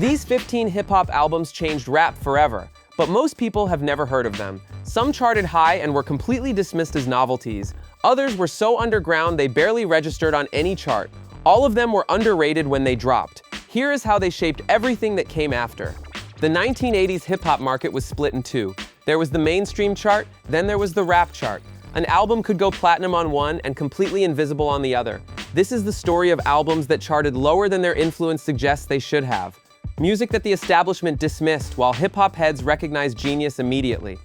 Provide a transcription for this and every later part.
These 15 hip-hop albums changed rap forever, but most people have never heard of them. Some charted high and were completely dismissed as novelties. Others were so underground they barely registered on any chart. All of them were underrated when they dropped. Here is how they shaped everything that came after. The 1980s hip-hop market was split in two. There was the mainstream chart, then there was the rap chart. An album could go platinum on one and completely invisible on the other. This is the story of albums that charted lower than their influence suggests they should have. Music that the establishment dismissed while hip-hop heads recognized genius immediately.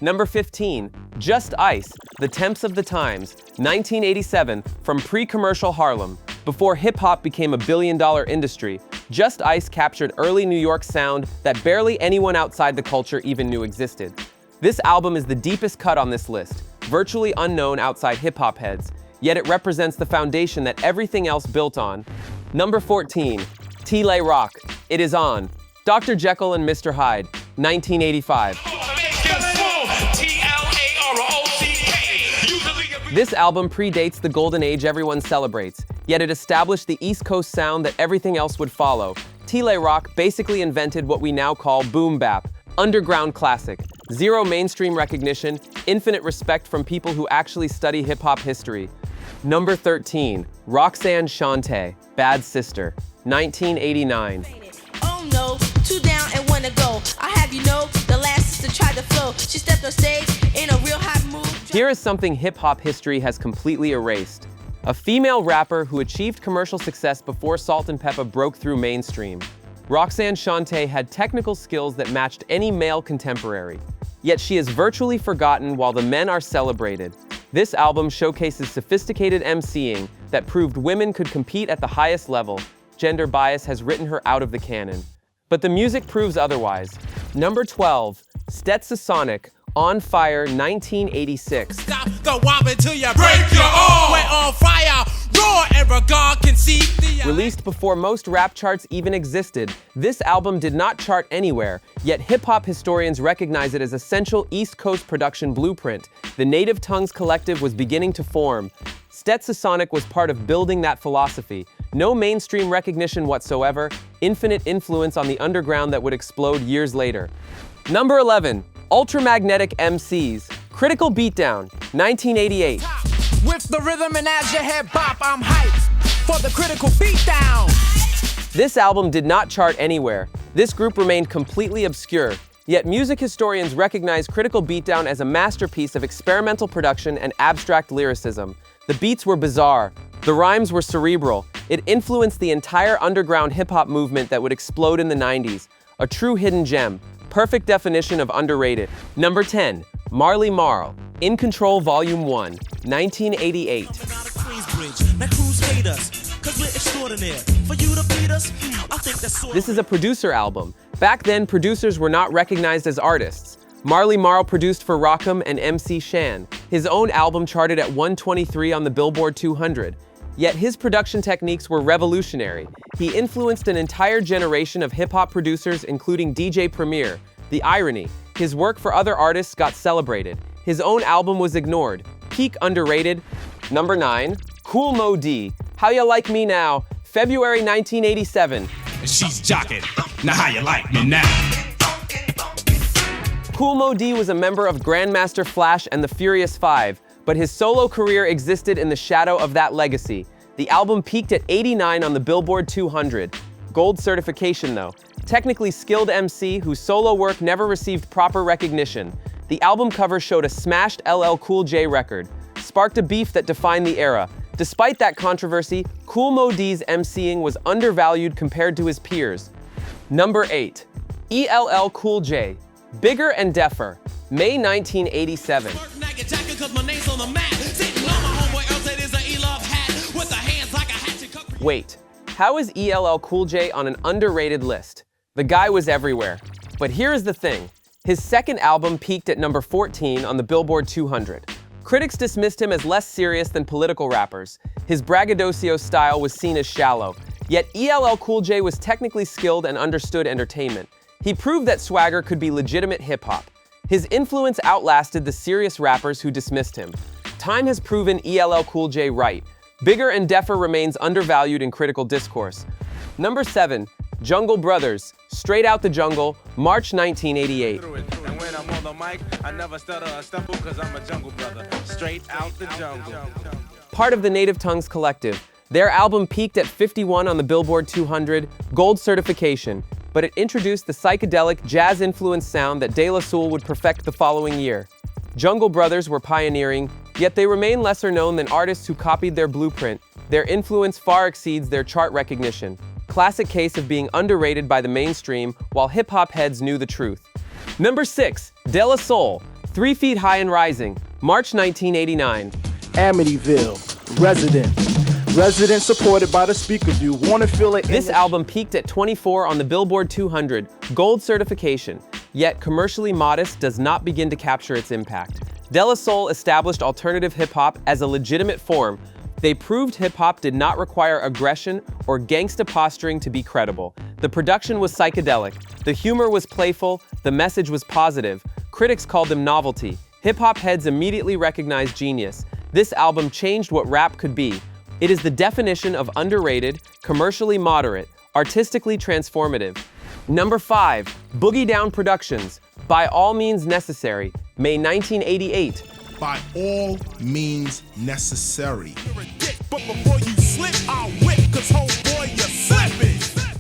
Number 15, Just Ice, The Temps of the Times, 1987, from pre-commercial Harlem. Before hip-hop became a billion-dollar industry, Just Ice captured early New York sound that barely anyone outside the culture even knew existed. This album is the deepest cut on this list, virtually unknown outside hip-hop heads, yet it represents the foundation that everything else built on. Number 14, T-Lay Rock, It Is On, Dr. Jekyll and Mr. Hyde, 1985. This album predates the golden age everyone celebrates, yet it established the East Coast sound that everything else would follow. T-Lay Rock basically invented what we now call boom bap, underground classic, zero mainstream recognition, infinite respect from people who actually study hip-hop history. Number 13, Roxanne Shanté, Bad Sister, 1989. Oh no, too down and wanna go. I have you know, the last sister tried to flow. She stepped on stage in a real hot mood. Here is something hip-hop history has completely erased. A female rapper who achieved commercial success before Salt and Peppa broke through mainstream. Roxanne Shanté had technical skills that matched any male contemporary. Yet she is virtually forgotten while the men are celebrated. This album showcases sophisticated MCing that proved women could compete at the highest level. Gender bias has written her out of the canon. But the music proves otherwise. Number 12, Stetsasonic, On Fire, 1986. Stop the wobbling till you break your arm. We're on fire, roar, and regard can see the... Released before most rap charts even existed, this album did not chart anywhere, yet hip-hop historians recognize it as essential East Coast production blueprint. The Native Tongues Collective was beginning to form. Stetsasonic was part of building that philosophy. No mainstream recognition whatsoever, infinite influence on the underground that would explode years later. Number 11, Ultramagnetic MCs, Critical Beatdown, 1988. With the rhythm and as your head bop, I'm hyped for the critical beatdown. This album did not chart anywhere. This group remained completely obscure. Yet music historians recognize Critical Beatdown as a masterpiece of experimental production and abstract lyricism. The beats were bizarre. The rhymes were cerebral. It influenced the entire underground hip-hop movement that would explode in the 90s. A true hidden gem. Perfect definition of underrated. Number 10, Marley Marl, In Control Volume 1, 1988. This is a producer album. Back then, producers were not recognized as artists. Marley Marl produced for Rakim and MC Shan. His own album charted at 123 on the Billboard 200. Yet his production techniques were revolutionary. He influenced an entire generation of hip-hop producers, including DJ Premier. The irony, his work for other artists got celebrated. His own album was ignored. Peak underrated. Number 9, Kool Moe Dee, How Ya Like Me Now, February 1987. She's jocking. Now how you like me now? Kool Moe Dee was a member of Grandmaster Flash and the Furious Five, but his solo career existed in the shadow of that legacy. The album peaked at 89 on the Billboard 200. Gold certification though. Technically skilled MC whose solo work never received proper recognition. The album cover showed a smashed LL Cool J record, sparked a beef that defined the era. Despite that controversy, Kool Moe Dee's MCing was undervalued compared to his peers. Number 8, ELL Cool J, Bigger and Deffer, May 1987. Wait, how is ELL Cool J on an underrated list? The guy was everywhere. But here is the thing. His second album peaked at number 14 on the Billboard 200. Critics dismissed him as less serious than political rappers. His braggadocio style was seen as shallow. Yet ELL Cool J was technically skilled and understood entertainment. He proved that swagger could be legitimate hip-hop. His influence outlasted the serious rappers who dismissed him. Time has proven ELL Cool J right. Bigger and Deffer remains undervalued in critical discourse. Number 7, Jungle Brothers, Straight Out the Jungle, March 1988. And when I'm on the mic, I never stutter or stumble because I'm a jungle brother. Straight out the jungle. Part of the Native Tongues Collective. Their album peaked at 51 on the Billboard 200, gold certification, but it introduced the psychedelic, jazz-influenced sound that De La Soul would perfect the following year. Jungle Brothers were pioneering, yet they remain lesser known than artists who copied their blueprint. Their influence far exceeds their chart recognition. Classic case of being underrated by the mainstream while hip-hop heads knew the truth. Number 6, De La Soul, 3 Feet High and Rising, March 1989. Amityville, Resident supported by the speaker view. Wanna feel it? This album peaked at 24 on the Billboard 200, gold certification, yet commercially modest does not begin to capture its impact. De La Soul established alternative hip-hop as a legitimate form. They proved hip-hop did not require aggression or gangsta posturing to be credible. The production was psychedelic, the humor was playful, the message was positive. Critics called them novelty. Hip-hop heads immediately recognized genius. This album changed what rap could be. It is the definition of underrated, commercially moderate, artistically transformative. Number 5, Boogie Down Productions, By All Means Necessary, May 1988. By all means necessary. But before you slip, I'll whip, cause homeboy, you're slipping.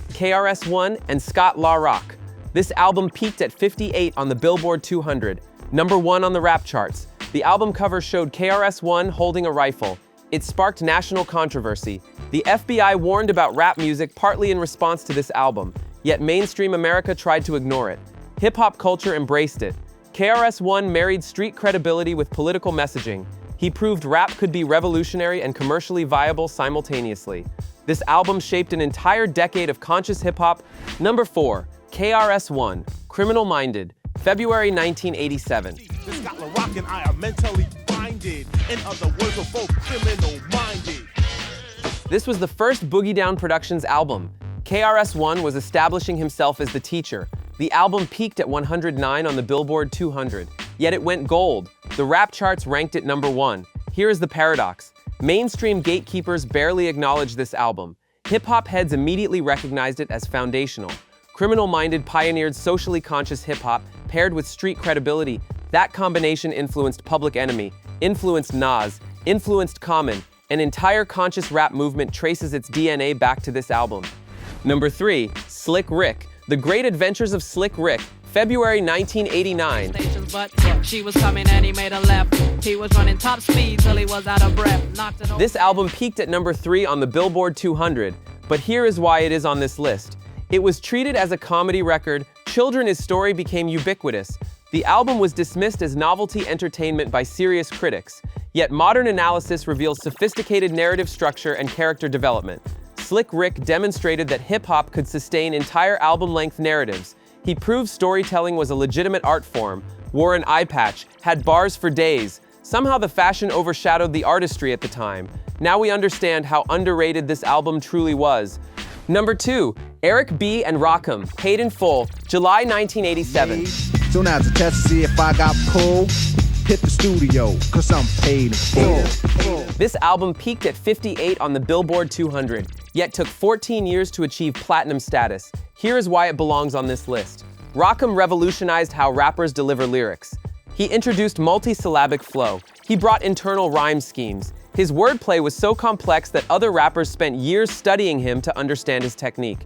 KRS-One and Scott La Rock. This album peaked at 58 on the Billboard 200, number 1 on the rap charts. The album cover showed KRS-One holding a rifle. It sparked national controversy. The FBI warned about rap music partly in response to this album, yet mainstream America tried to ignore it. Hip-hop culture embraced it. KRS-One married street credibility with political messaging. He proved rap could be revolutionary and commercially viable simultaneously. This album shaped an entire decade of conscious hip-hop. Number 4, KRS-One, Criminal Minded, February 1987. This got LaRock and I are mentally minded. In other words, we're both criminal minded. This was the first Boogie Down Productions album. KRS-One was establishing himself as the teacher. The album peaked at 109 on the Billboard 200, yet it went gold. The rap charts ranked it number 1. Here is the paradox. Mainstream gatekeepers barely acknowledged this album. Hip-hop heads immediately recognized it as foundational. Criminal Minded pioneered socially conscious hip-hop paired with street credibility. That combination influenced Public Enemy, influenced Nas, influenced Common. An entire conscious rap movement traces its DNA back to this album. Number 3, Slick Rick, The Great Adventures of Slick Rick, February 1989. But she was coming and he made a left. He was running top speed till he was out of breath. This album peaked at number 3 on the Billboard 200, but here is why it is on this list. It was treated as a comedy record. Children's story became ubiquitous. The album was dismissed as novelty entertainment by serious critics, yet modern analysis reveals sophisticated narrative structure and character development. Slick Rick demonstrated that hip-hop could sustain entire album-length narratives. He proved storytelling was a legitimate art form, wore an eye patch, had bars for days. Somehow the fashion overshadowed the artistry at the time. Now we understand how underrated this album truly was. Number 2, Eric B. and Rakim, Paid in Full, July 1987. So now it's a test to see if I got pulled. Hit the studio, cause I'm paid in full. This album peaked at 58 on the Billboard 200, yet took 14 years to achieve platinum status. Here is why it belongs on this list. Rakim revolutionized how rappers deliver lyrics. He introduced multi-syllabic flow. He brought internal rhyme schemes. His wordplay was so complex that other rappers spent years studying him to understand his technique.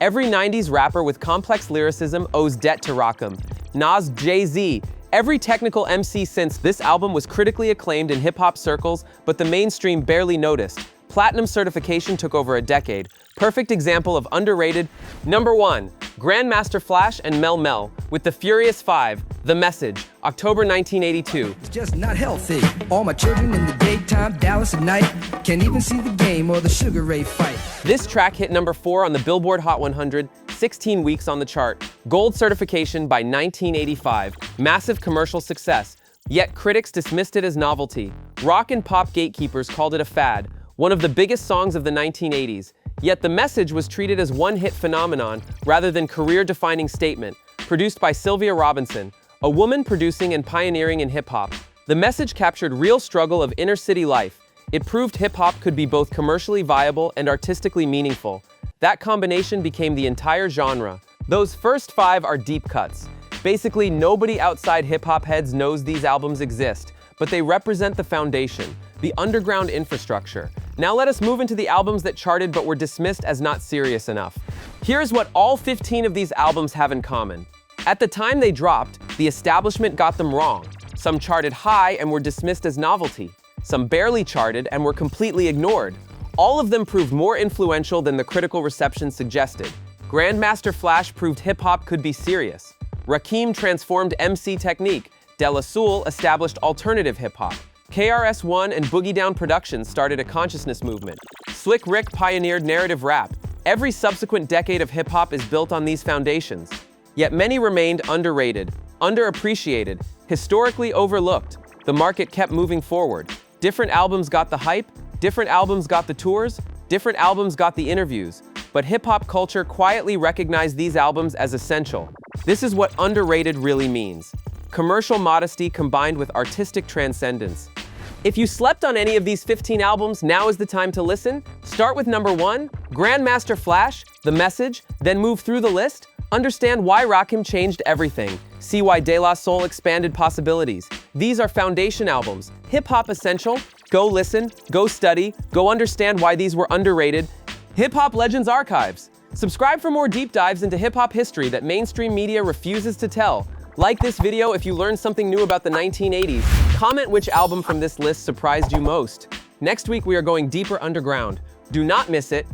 Every 90s rapper with complex lyricism owes debt to Rakim. Nas, Jay-Z, every technical MC since. This album was critically acclaimed in hip-hop circles, but the mainstream barely noticed. Platinum certification took over a decade. Perfect example of underrated. Number 1, Grandmaster Flash and Melle with the Furious 5, The Message, October 1982. It's just not healthy. All my children in the daytime, Dallas at night, can't even see the game or the Sugar Ray fight. This track hit number 4 on the Billboard Hot 100, 16 weeks on the chart. Gold certification by 1985. Massive commercial success. Yet critics dismissed it as novelty. Rock and pop gatekeepers called it a fad, one of the biggest songs of the 1980s. Yet The Message was treated as one-hit phenomenon rather than career-defining statement. Produced by Sylvia Robinson, a woman producing and pioneering in hip-hop. The Message captured real struggle of inner-city life. It proved hip-hop could be both commercially viable and artistically meaningful. That combination became the entire genre. Those first 5 are deep cuts. Basically, nobody outside hip-hop heads knows these albums exist, but they represent the foundation, the underground infrastructure. Now let us move into the albums that charted but were dismissed as not serious enough. Here's what all 15 of these albums have in common. At the time they dropped, the establishment got them wrong. Some charted high and were dismissed as novelty. Some barely charted and were completely ignored. All of them proved more influential than the critical reception suggested. Grandmaster Flash proved hip-hop could be serious. Rakim transformed MC technique. De La Soul established alternative hip-hop. KRS-One and Boogie Down Productions started a consciousness movement. Slick Rick pioneered narrative rap. Every subsequent decade of hip-hop is built on these foundations. Yet many remained underrated, underappreciated, historically overlooked. The market kept moving forward. Different albums got the hype, different albums got the tours, different albums got the interviews. But hip-hop culture quietly recognized these albums as essential. This is what underrated really means. Commercial modesty combined with artistic transcendence. If you slept on any of these 15 albums, now is the time to listen. Start with number 1, Grandmaster Flash, The Message, then move through the list. Understand why Rakim changed everything. See why De La Soul expanded possibilities. These are foundation albums. Hip-hop essential. Go listen, go study, go understand why these were underrated. Hip-Hop Legends Archives. Subscribe for more deep dives into hip-hop history that mainstream media refuses to tell. Like this video if you learned something new about the 1980s. Comment which album from this list surprised you most. Next week we are going deeper underground. Do not miss it.